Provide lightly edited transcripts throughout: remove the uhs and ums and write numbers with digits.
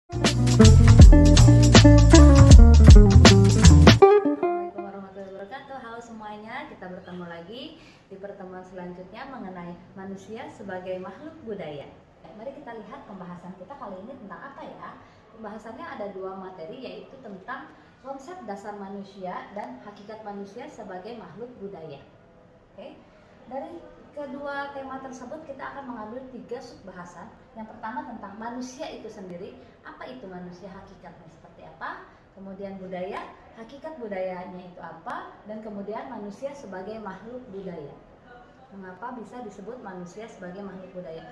Assalamualaikum warahmatullahi wabarakatuh. Halo semuanya, kita bertemu lagi di pertemuan selanjutnya mengenai manusia sebagai makhluk budaya. Mari kita lihat pembahasan kita kali ini tentang apa ya? Pembahasannya ada dua materi, yaitu tentang konsep dasar manusia dan hakikat manusia sebagai makhluk budaya. Oke, dari kedua tema tersebut kita akan mengambil 3 subbahasan. Yang pertama tentang manusia itu sendiri, apa itu manusia, hakikatnya seperti apa, kemudian budaya, hakikat budayanya itu apa, dan kemudian manusia sebagai makhluk budaya. Mengapa bisa disebut manusia sebagai makhluk budaya?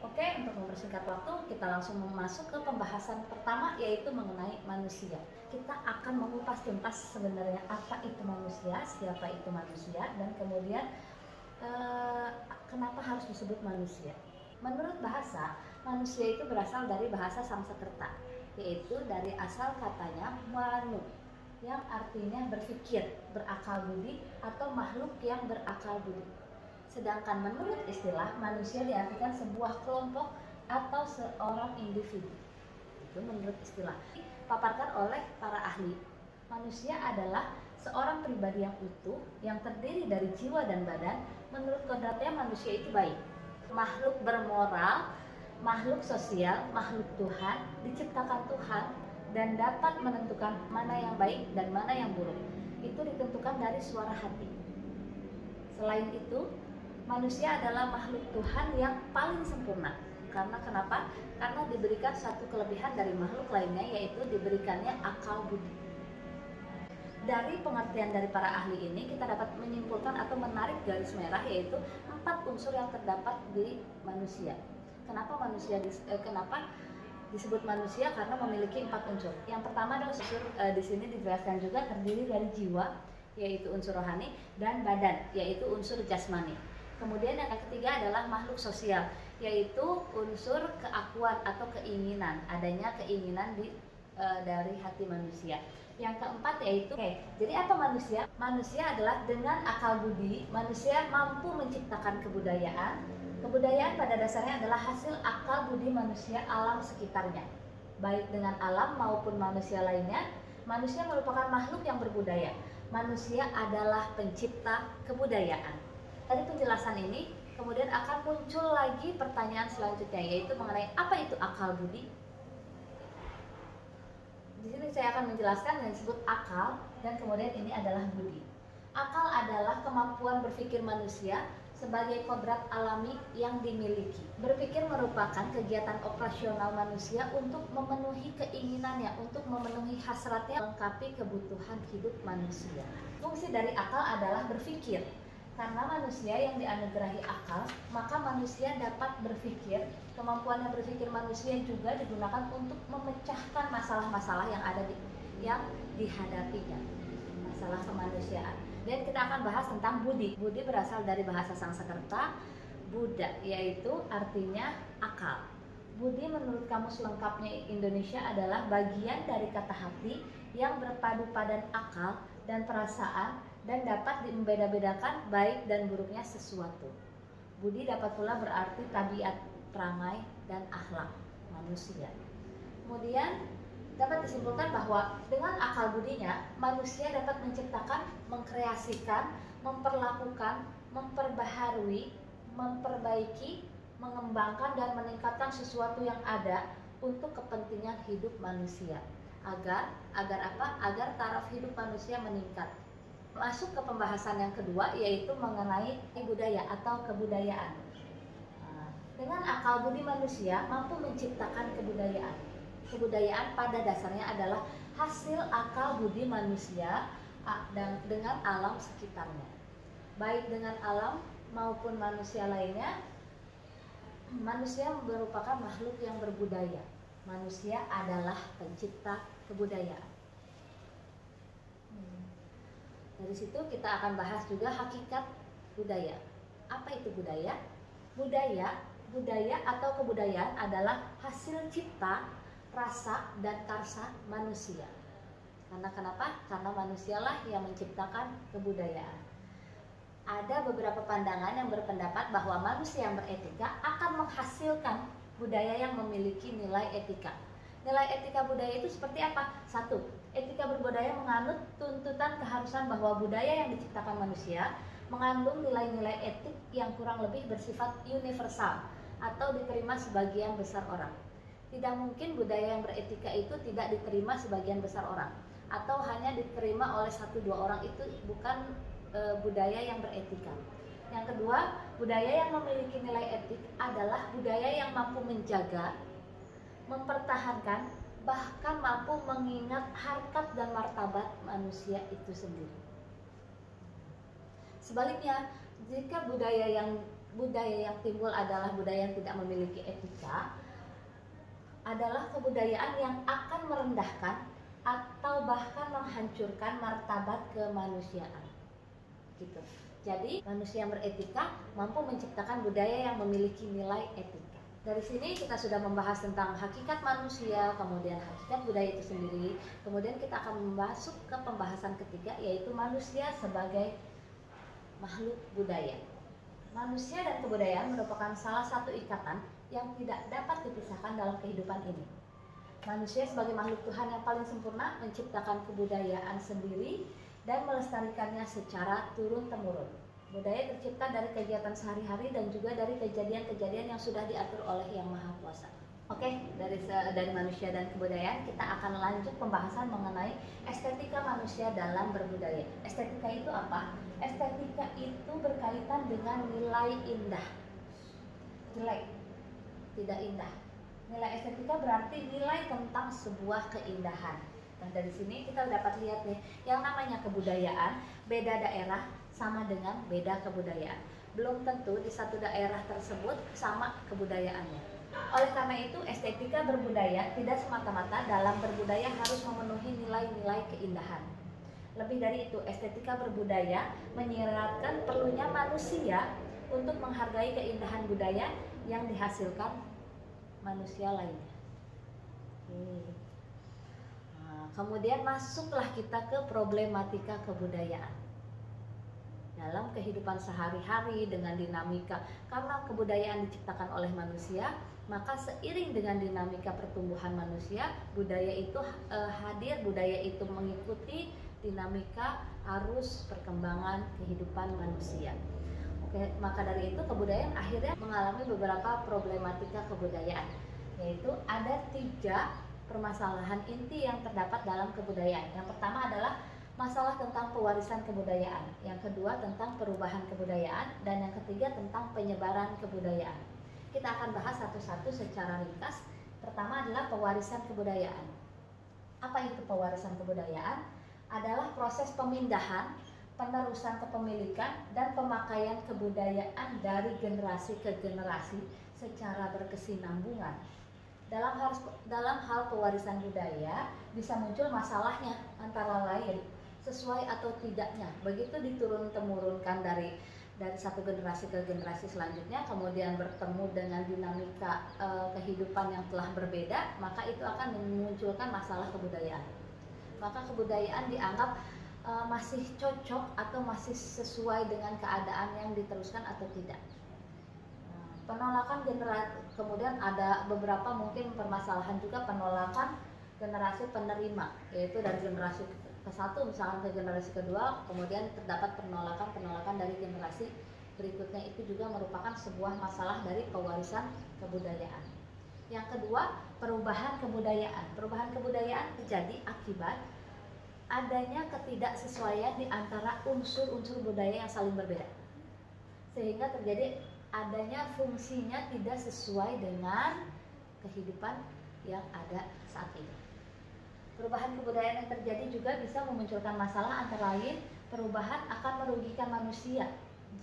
Oke, untuk mempersingkat waktu, kita langsung masuk ke pembahasan pertama, yaitu mengenai manusia. Kita akan mengupas tuntas sebenarnya apa itu manusia, siapa itu manusia, dan kemudian kenapa harus disebut manusia. Menurut bahasa, manusia itu berasal dari bahasa Sanskerta, yaitu dari asal katanya manu, yang artinya berpikir, berakal budi, atau makhluk yang berakal budi. Sedangkan menurut istilah, manusia diartikan sebuah kelompok atau seorang individu. Itu menurut istilah. Dipaparkan oleh para ahli, manusia adalah seorang pribadi yang utuh, yang terdiri dari jiwa dan badan. Menurut kodratnya manusia itu baik, makhluk bermoral, makhluk sosial, makhluk Tuhan, diciptakan Tuhan, dan dapat menentukan mana yang baik dan mana yang buruk. Itu ditentukan dari suara hati. Selain itu, manusia adalah makhluk Tuhan yang paling sempurna. Karena kenapa? Karena diberikan satu kelebihan dari makhluk lainnya, yaitu diberikannya akal budi. Dari pengertian dari para ahli ini, kita dapat menyimpulkan atau menarik garis merah, yaitu 4 unsur yang terdapat di manusia. Kenapa kenapa disebut manusia? Karena memiliki 4 unsur. Yang pertama adalah unsur, di sini dijelaskan juga terdiri dari jiwa, yaitu unsur rohani, dan badan, yaitu unsur jasmani. Kemudian yang ketiga adalah makhluk sosial, yaitu unsur keakuan atau keinginan, adanya keinginan dari hati manusia. Yang keempat yaitu jadi apa manusia? Manusia adalah dengan akal budi, manusia mampu menciptakan kebudayaan. Kebudayaan pada dasarnya adalah hasil akal budi manusia alam sekitarnya. Baik dengan alam maupun manusia lainnya, manusia merupakan makhluk yang berbudaya. Manusia adalah pencipta kebudayaan. Dari penjelasan ini, kemudian akan muncul lagi pertanyaan selanjutnya, yaitu mengenai apa itu akal budi. Di sini saya akan menjelaskan yang disebut akal, dan kemudian ini adalah budi. Akal adalah kemampuan berpikir manusia sebagai kodrat alami yang dimiliki. Berpikir merupakan kegiatan operasional manusia untuk memenuhi keinginannya, untuk memenuhi hasratnya, melengkapi kebutuhan hidup manusia. Fungsi dari akal adalah berpikir. Karena manusia yang dianugerahi akal, maka manusia dapat berpikir. Kemampuan yang berpikir manusia juga digunakan untuk memecahkan masalah-masalah yang dihadapinya, masalah kemanusiaan. Dan kita akan bahas tentang budi. Budi berasal dari bahasa Sanskerta, Buddha, yaitu artinya akal. Budi menurut kamus lengkapnya Indonesia adalah bagian dari kata hati yang berpadu padan akal dan perasaan, dan dapat membeda-bedakan baik dan buruknya sesuatu. Budi dapat pula berarti tabiat, perangai, dan akhlak manusia. Kemudian dapat disimpulkan bahwa dengan akal budinya, manusia dapat menciptakan, mengkreasikan, memperlakukan, memperbaharui, memperbaiki, mengembangkan, dan meningkatkan sesuatu yang ada untuk kepentingan hidup manusia. Agar apa? Agar taraf hidup manusia meningkat. Masuk ke pembahasan yang kedua, yaitu mengenai budaya atau kebudayaan. Dengan akal budi manusia mampu menciptakan kebudayaan. Kebudayaan pada dasarnya adalah hasil akal budi manusia dan dengan alam sekitarnya. Baik dengan alam maupun manusia lainnya, manusia merupakan makhluk yang berbudaya. Manusia adalah pencipta kebudayaan. Dari situ kita akan bahas juga hakikat budaya. Apa itu budaya? Budaya atau kebudayaan adalah hasil cipta, rasa, dan karsa manusia. Karena kenapa? Karena manusialah yang menciptakan kebudayaan. Ada beberapa pandangan yang berpendapat bahwa manusia yang beretika akan menghasilkan budaya yang memiliki nilai etika. Nilai etika budaya itu seperti apa? Satu, etika berbudaya menganut tuntutan keharusan bahwa budaya yang diciptakan manusia mengandung nilai-nilai etik yang kurang lebih bersifat universal atau diterima sebagian besar orang. Tidak mungkin budaya yang beretika itu tidak diterima sebagian besar orang, atau hanya diterima oleh 1-2 orang. Itu bukan budaya yang beretika. Yang kedua, budaya yang memiliki nilai etik adalah budaya yang mampu menjaga, mempertahankan, bahkan mampu mengingat harkat dan martabat manusia itu sendiri. Sebaliknya, jika budaya yang timbul adalah budaya yang tidak memiliki etika, adalah kebudayaan yang akan merendahkan atau bahkan menghancurkan martabat kemanusiaan. Gitu. Jadi, manusia yang beretika mampu menciptakan budaya yang memiliki nilai etika. Dari sini kita sudah membahas tentang hakikat manusia, kemudian hakikat budaya itu sendiri. Kemudian kita akan masuk ke pembahasan ketiga, yaitu manusia sebagai makhluk budaya. Manusia dan kebudayaan merupakan salah satu ikatan yang tidak dapat dipisahkan dalam kehidupan ini. Manusia sebagai makhluk Tuhan yang paling sempurna menciptakan kebudayaan sendiri dan melestarikannya secara turun-temurun. Budaya tercipta dari kegiatan sehari-hari dan juga dari kejadian-kejadian yang sudah diatur oleh Yang Maha Kuasa. Oke, dari manusia dan kebudayaan kita akan lanjut pembahasan mengenai estetika manusia dalam berbudaya. Estetika itu apa? Estetika itu berkaitan dengan nilai indah. Jelek, tidak indah. Nilai estetika berarti nilai tentang sebuah keindahan. Nah, dari sini kita dapat lihat nih, yang namanya kebudayaan, beda daerah sama dengan beda kebudayaan. Belum tentu di satu daerah tersebut sama kebudayaannya. Oleh karena itu, estetika berbudaya tidak semata-mata dalam berbudaya harus memenuhi nilai-nilai keindahan. Lebih dari itu, estetika berbudaya menyiratkan perlunya manusia untuk menghargai keindahan budaya yang dihasilkan manusia lainnya. Nah, kemudian masuklah kita ke problematika kebudayaan. Dalam kehidupan sehari-hari dengan dinamika, karena kebudayaan diciptakan oleh manusia, maka seiring dengan dinamika pertumbuhan manusia, budaya itu hadir, budaya itu mengikuti dinamika arus perkembangan kehidupan manusia. Oke, maka dari itu kebudayaan akhirnya mengalami beberapa problematika kebudayaan, yaitu ada 3 permasalahan inti yang terdapat dalam kebudayaan. Yang pertama adalah masalah tentang pewarisan kebudayaan, yang kedua tentang perubahan kebudayaan, dan yang ketiga tentang penyebaran kebudayaan. Kita akan bahas satu-satu secara ringkas. Pertama adalah pewarisan kebudayaan. Apa itu pewarisan kebudayaan? Adalah proses pemindahan, penerusan kepemilikan, dan pemakaian kebudayaan dari generasi ke generasi secara berkesinambungan. Dalam hal pewarisan budaya bisa muncul masalahnya, antara lain sesuai atau tidaknya. Begitu diturun-temurunkan dari satu generasi ke generasi selanjutnya, kemudian bertemu dengan dinamika kehidupan yang telah berbeda, maka itu akan memunculkan masalah kebudayaan. Maka kebudayaan dianggap masih cocok atau masih sesuai dengan keadaan yang diteruskan atau tidak. Penolakan generasi, kemudian ada beberapa mungkin permasalahan juga penolakan generasi penerima, yaitu dari generasi ke-1 misalkan ke generasi kedua, kemudian terdapat penolakan dari generasi berikutnya. Itu juga merupakan sebuah masalah dari pewarisan kebudayaan. Yang kedua, perubahan kebudayaan. Perubahan kebudayaan terjadi akibat adanya ketidaksesuaian di antara unsur-unsur budaya yang saling berbeda, sehingga terjadi adanya fungsinya tidak sesuai dengan kehidupan yang ada saat ini. Perubahan kebudayaan yang terjadi juga bisa memunculkan masalah, antara lain perubahan akan merugikan manusia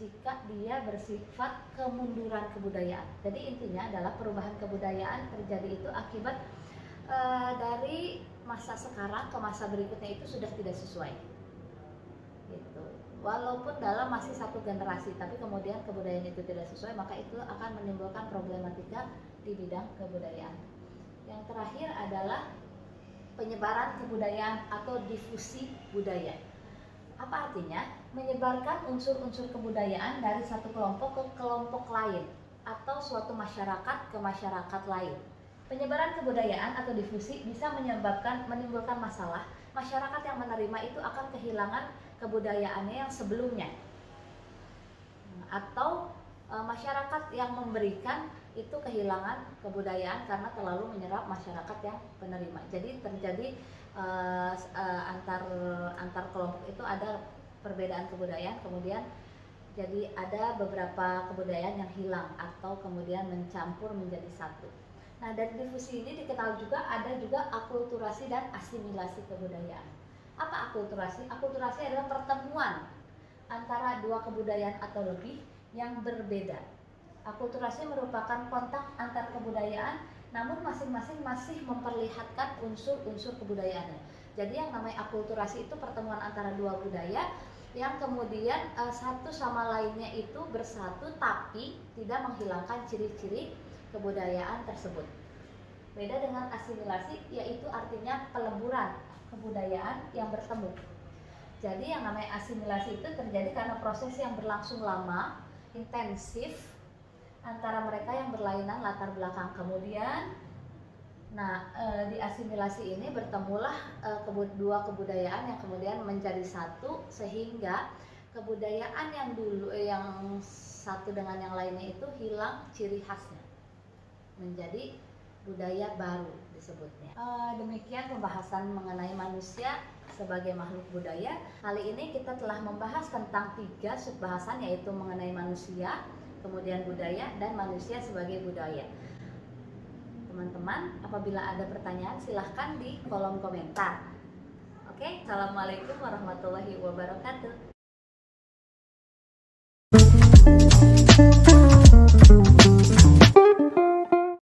jika dia bersifat kemunduran kebudayaan. Jadi intinya adalah perubahan kebudayaan terjadi itu akibat dari masa sekarang ke masa berikutnya itu sudah tidak sesuai. Gitu. Walaupun dalam masih satu generasi, tapi kemudian kebudayaan itu tidak sesuai, maka itu akan menimbulkan problematika di bidang kebudayaan. Yang terakhir adalah penyebaran kebudayaan atau difusi budaya. Apa artinya? Menyebarkan unsur-unsur kebudayaan dari satu kelompok ke kelompok lain, atau suatu masyarakat ke masyarakat lain. Penyebaran kebudayaan atau difusi bisa menimbulkan masalah. Masyarakat yang menerima itu akan kehilangan kebudayaannya yang sebelumnya, atau masyarakat yang memberikan itu kehilangan kebudayaan karena terlalu menyerap masyarakat yang penerima. Jadi terjadi antar kelompok itu ada perbedaan kebudayaan, kemudian jadi ada beberapa kebudayaan yang hilang atau kemudian mencampur menjadi satu. Nah, dari difusi ini dikenal juga ada juga akulturasi dan asimilasi kebudayaan. Apa akulturasi? Akulturasi adalah pertemuan antara dua kebudayaan atau lebih yang berbeda. Akulturasi merupakan kontak antar kebudayaan, namun masing-masing masih memperlihatkan unsur-unsur kebudayaannya. Jadi yang namanya akulturasi itu pertemuan antara dua budaya yang kemudian satu sama lainnya itu bersatu tapi tidak menghilangkan ciri-ciri kebudayaan tersebut. Beda dengan asimilasi, yaitu artinya peleburan kebudayaan yang bertemu. Jadi yang namanya asimilasi itu terjadi karena proses yang berlangsung lama, intensif antara mereka yang berlainan latar belakang. Kemudian di asimilasi ini bertemulah dua kebudayaan yang kemudian menjadi satu, sehingga kebudayaan yang dulu yang satu dengan yang lainnya itu hilang ciri khasnya, menjadi budaya baru disebutnya. Demikian pembahasan mengenai manusia sebagai makhluk budaya. Kali ini kita telah membahas tentang 3 subbahasan, yaitu mengenai manusia, kemudian budaya, dan manusia sebagai budaya. Teman-teman, apabila ada pertanyaan silahkan di kolom komentar. Oke, assalamualaikum warahmatullahi wabarakatuh.